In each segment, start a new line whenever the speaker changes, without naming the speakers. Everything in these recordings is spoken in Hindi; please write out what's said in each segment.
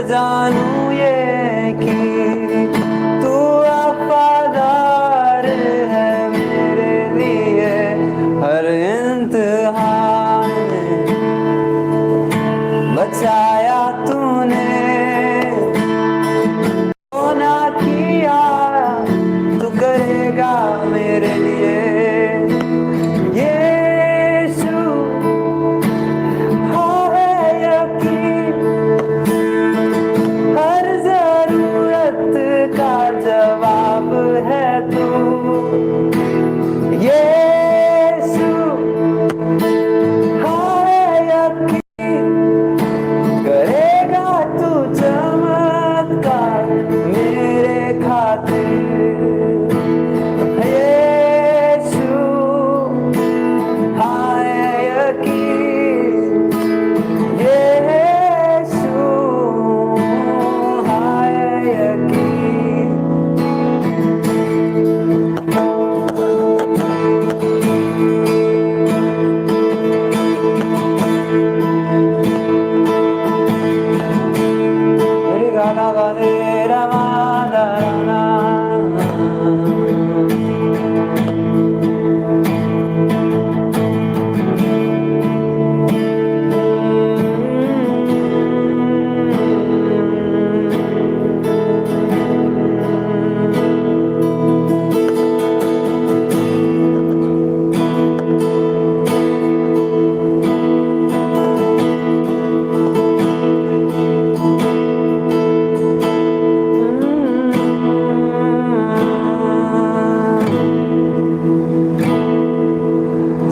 जानूं ये कि तू वफादार है मेरे लिए हर इम्तिहान में बचाया तूने तो ना किया तू करेगा मेरे लिए यीशु है यकीन हर जरूरत का जवाब है तू यीशु है यकीन करेगा तू चमत्कार मेरे खातिर यीशु है यकीन यीशु है यकीन मेरी गाना गाने रवाना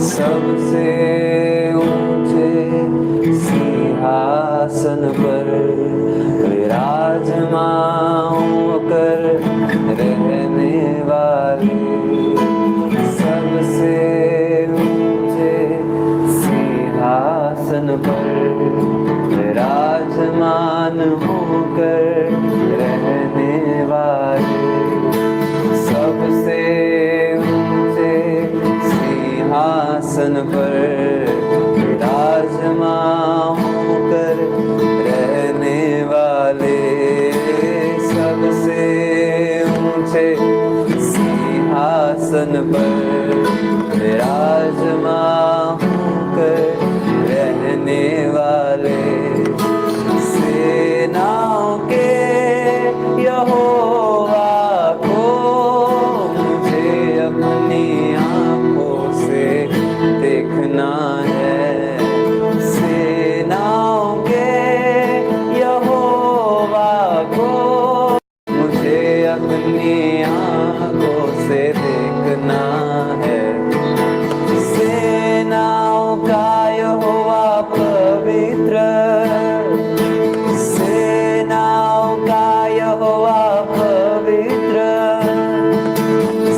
सबसे ऊंचे सिंहासन पर विराजमान होकर रहने वाले सबसे ऊंचे सिंहासन पर विराजमान होकर रहने वाले सबसे ऊंचे सिंहासन पर विराजमान होकर रहने वाले सबसे ऊंचे सिंहासन पर विराजमान होकर रहने वाले सेनाओं के यहोवा को मुझे अपनी आंखों से देखना है सेनाओं के यहोवा को मुझे अपनी आंखों से देखना है सेनाओं का यहोवा पवित्र सेनाओं का यहोवा पवित्र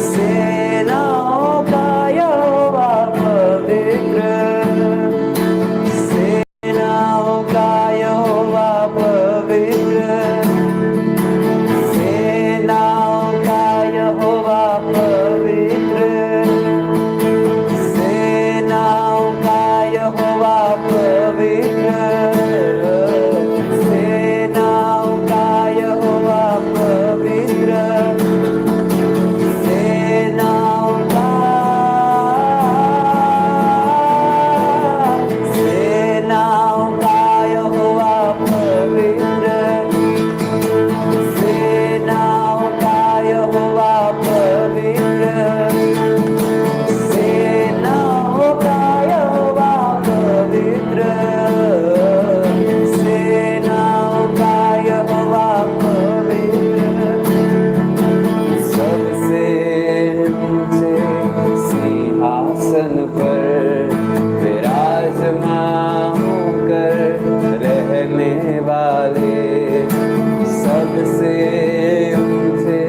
सेनाओं का यहोवा पवित्र सेनाओं का यहोवा पवित्र सेनाओं का यहोवा पवित्र सेनाओं का यहोवा पवित्र सेनाओं का यहोवा पवित्र सेनाओं का सेनाओं का यहोवा पवित्र सेनाओं का यहोवा पवित्र सेनाओं का यहोवा पवित्र सेनाओं का यहोवा पवित्र सबसे ऊंचे सिंहासन पर विराजमान होकर रहने वाले सबसे ऊंचे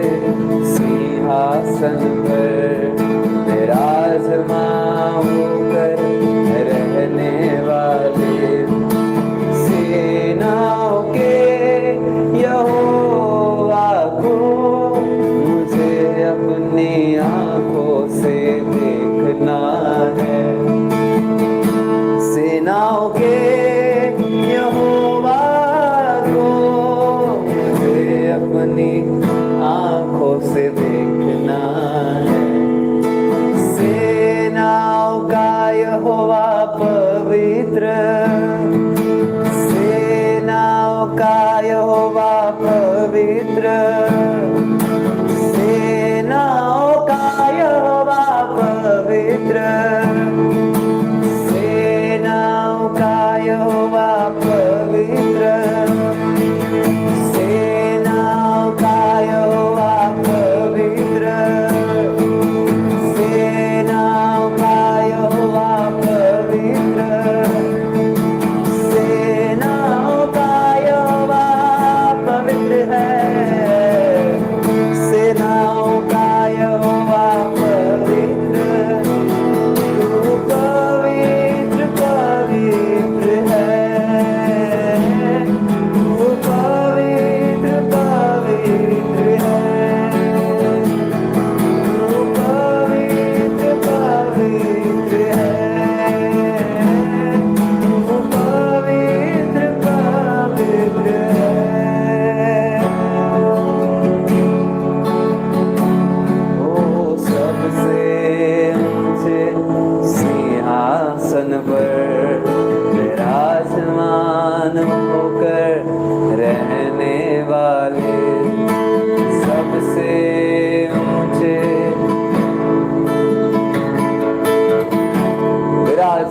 सिंहासन पर विराजमान होकर रहने वाले सेनाओं के यहोवा को मुझे अपनी आंखों से देखना है सेनाओं के यहोवा को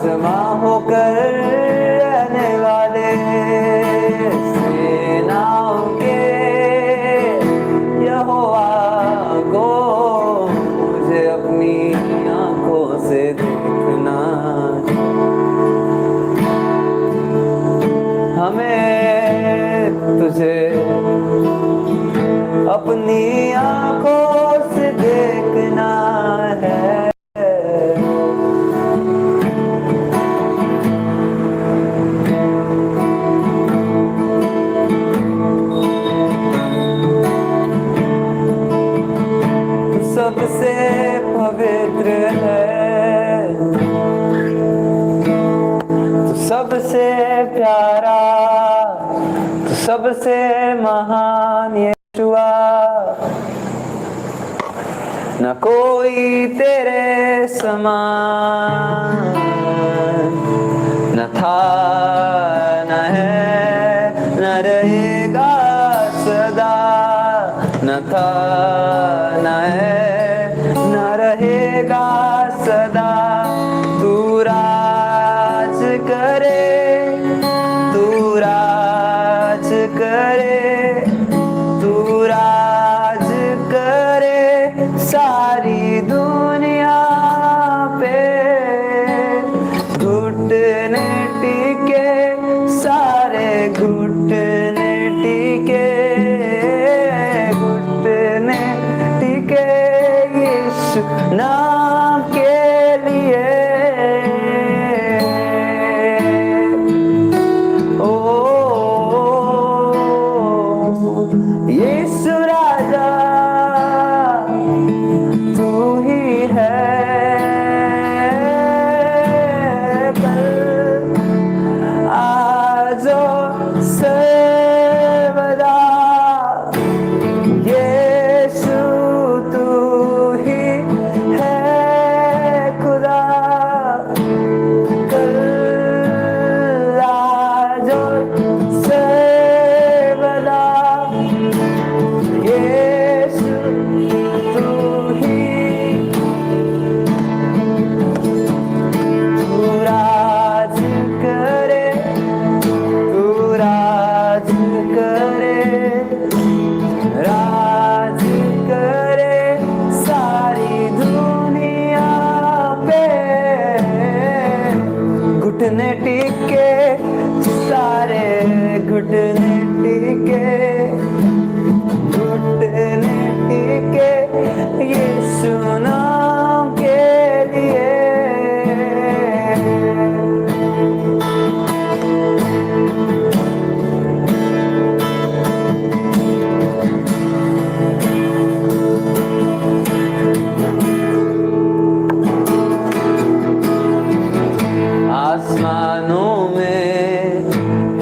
जमा होकर रहने वाले सेनाओं के यहोवा को मुझे अपनी आंखों से देखना। हमें तुझे अपनी आंखों से देखना है। सबसे पवित्र है, तू सबसे प्यारा, तू सबसे महान यीशुआ। न कोई तेरे समान न था, न है, न रहेगा सदा। न था, न है, न रहेगा सदा। तू राज करे, तू राज करे, तू राज करे सारी दुनिया पे। घुटने टिके सारे घुटने टिके, घुटने टिके यीशु नाम के लिए। ओ यीशु राजा तू ही है, कल आज और सर्वदा। यीशु तू ही है खुदा, कल आज और सर्वदा। यीशु तू ही, तू राज करे, तू राज करे, राज करे सारी दुनिया पे। घुटने टिके सारे घुटने टिके, घुटने टिके यीशु नाम के लिए। आसमानों में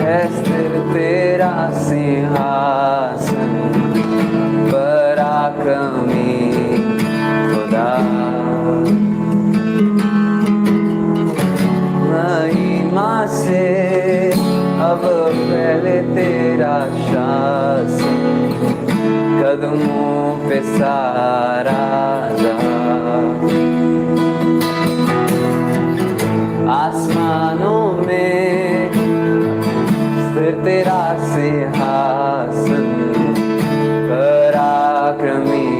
है स्थिर तेरा सिंहासन, पराक्रमी खुदा। महिमा से अब पहले तेरा शासन, कदमों पे सारा जहां। आसमानों में स्थिर तेरा सिंहासन, पराक्रमी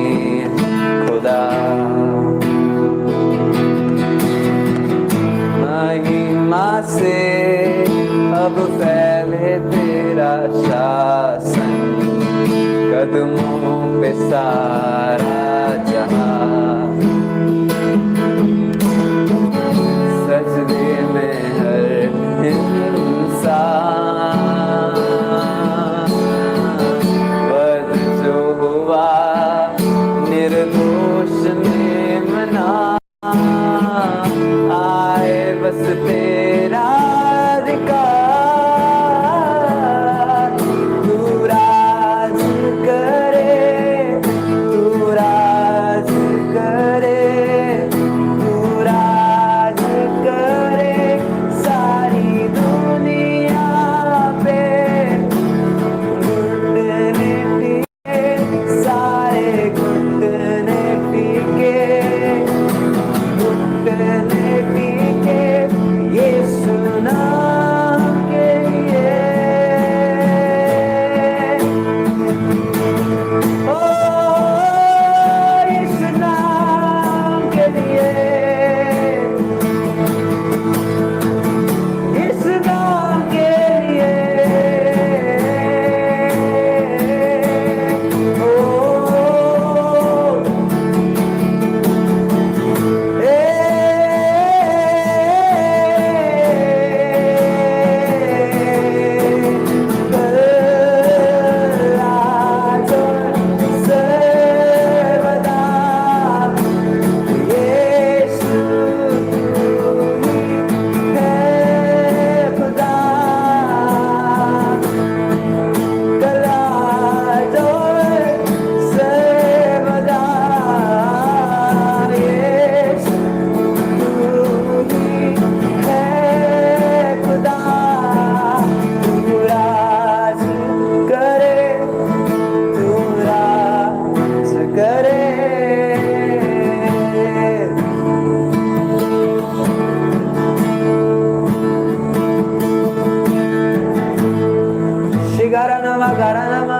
खुदा। महिमा से अब फैले तेरा शासन, कदमों पे सारा जहां। सजदे में हर इंसान, वध जो हुआ निर्दोष में मना। आए बस तेरा अधिकार, तू राज करे, तू नमः गण नमः